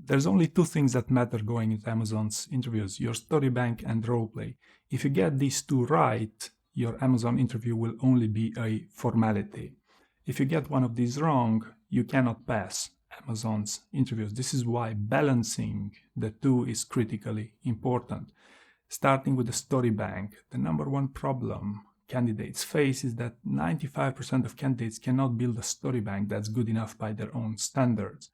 There's only two things that matter going into Amazon's interviews, your story bank and roleplay. If you get these two right, your Amazon interview will only be a formality. If you get one of these wrong, you cannot pass Amazon's interviews. This is why balancing the two is critically important. Starting with the story bank, the number one problem candidates face is that 95% of candidates cannot build a story bank that's good enough by their own standards.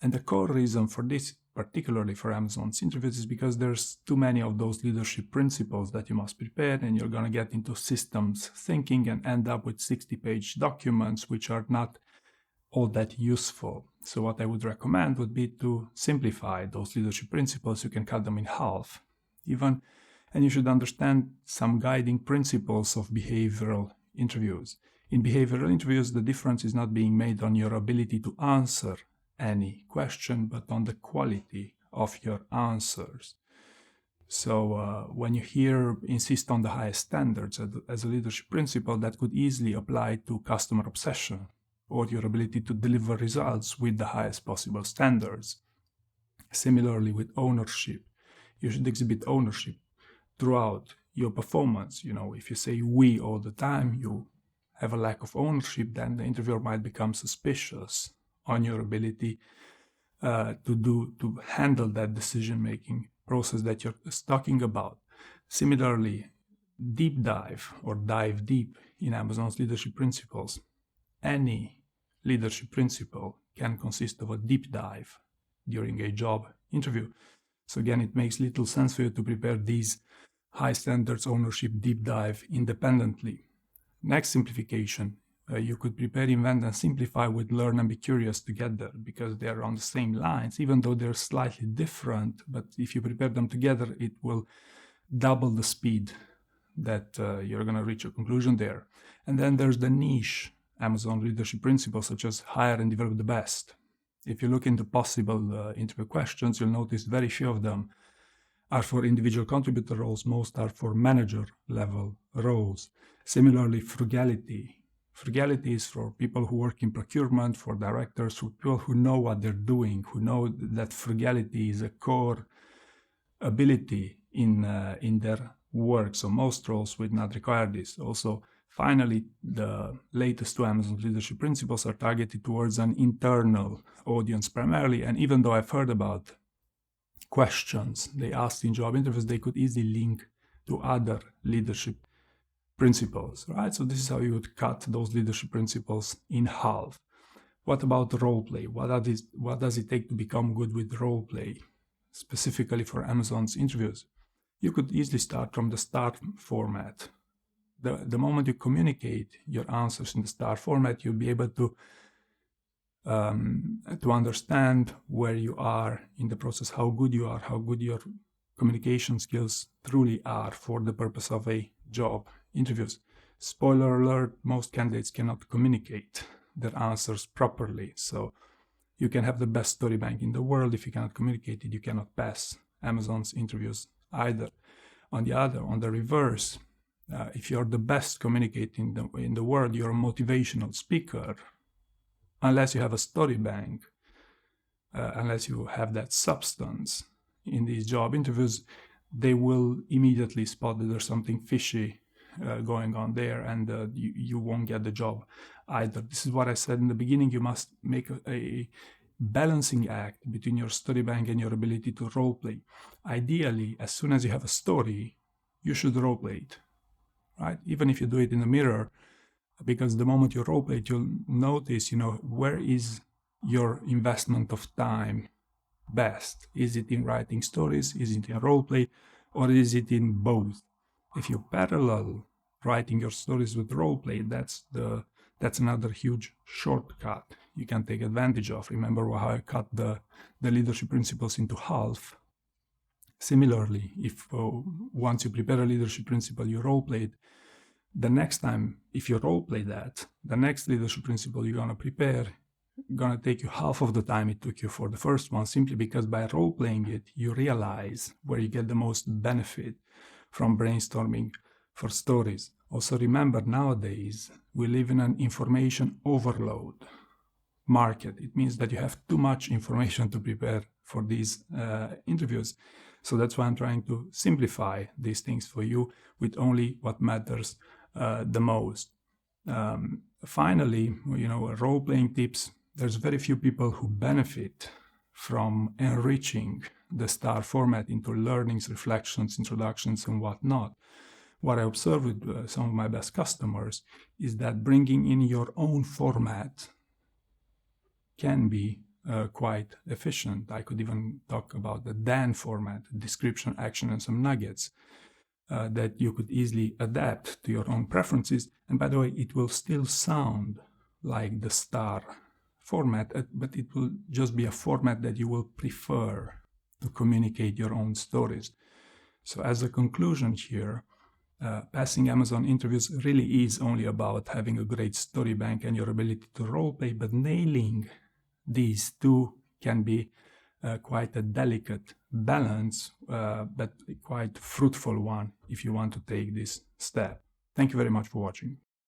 And the core reason for this, particularly for Amazon's interviews, is because there's too many of those leadership principles that you must prepare, and you're going to get into systems thinking and end up with 60-page documents which are not all that useful. So what I would recommend would be to simplify those leadership principles. You can cut them in half even, and you should understand some guiding principles of behavioral interviews. In behavioral interviews, the difference is not being made on your ability to answer any question, but on the quality of your answers. So when you insist on the highest standards as a leadership principle, that could easily apply to customer obsession or your ability to deliver results with the highest possible standards. Similarly with ownership, you should exhibit ownership throughout your performance. If you say we all the time, you have a lack of ownership, then the interviewer might become suspicious on your ability to handle that decision-making process that you're talking about. Similarly, deep dive or dive deep in Amazon's leadership principles. Any leadership principle can consist of a deep dive during a job interview. So again, it makes little sense for you to prepare these high standards ownership deep dive independently. Next simplification. You could prepare, invent, and simplify with learn and be curious together, because they're on the same lines, even though they're slightly different. But if you prepare them together, it will double the speed that you're going to reach a conclusion there. And then there's the niche Amazon leadership principles, such as hire and develop the best. If you look into possible interview questions, you'll notice very few of them are for individual contributor roles. Most are for manager level roles. Similarly, frugality. Frugality is for people who work in procurement, for directors, for people who know what they're doing, who know that frugality is a core ability in their work. So most roles would not require this. Also, finally, the latest two Amazon leadership principles are targeted towards an internal audience primarily. And even though I've heard about questions they asked in job interviews, they could easily link to other leadership principles, right? So this is how you would cut those leadership principles in half. What about role play? What does it take to become good with role play, specifically for Amazon's interviews? You could easily start from the STAR format. The moment you communicate your answers in the STAR format, you'll be able to understand where you are in the process, how good you are, how good your communication skills truly are for the purpose of a job interviews. Spoiler alert, most candidates cannot communicate their answers properly. So you can have the best story bank in the world. If you cannot communicate it, you cannot pass Amazon's interviews either. On the reverse, if you're the best communicating in the world, you're a motivational speaker. Unless you have a story bank, unless you have that substance in these job interviews, they will immediately spot that there's something fishy going on there, and you won't get the job either. This is what I said in the beginning. You must make a balancing act between your story bank and your ability to role play. Ideally, as soon as you have a story, you should role play it, right? Even if you do it in the mirror, because the moment you role play it, you'll notice, where is your investment of time best? Is it in writing stories? Is it in role play? Or is it in both? If you parallel writing your stories with role play, that's another huge shortcut you can take advantage of. Remember how I cut the leadership principles into half? Similarly, if once you prepare a leadership principle, you role play it, the next time, if you role play that, the next leadership principle you're going to prepare going to take you half of the time it took you for the first one, simply because by role playing it, you realize where you get the most benefit from brainstorming for stories. Also remember, nowadays, we live in an information overload. market. It means that you have too much information to prepare for these interviews. So that's why I'm trying to simplify these things for you with only what matters the most. Finally, role-playing tips. There's very few people who benefit from enriching the STAR format into learnings, reflections, introductions, and whatnot. What I observe with some of my best customers is that bringing in your own format can be quite efficient. I could even talk about the DAN format, description, action, and some nuggets that you could easily adapt to your own preferences. And by the way, it will still sound like the STAR format, but it will just be a format that you will prefer to communicate your own stories. So as a conclusion here, passing Amazon interviews really is only about having a great story bank and your ability to roleplay, but nailing these two can be quite a delicate balance, but quite fruitful one if you want to take this step. Thank you very much for watching.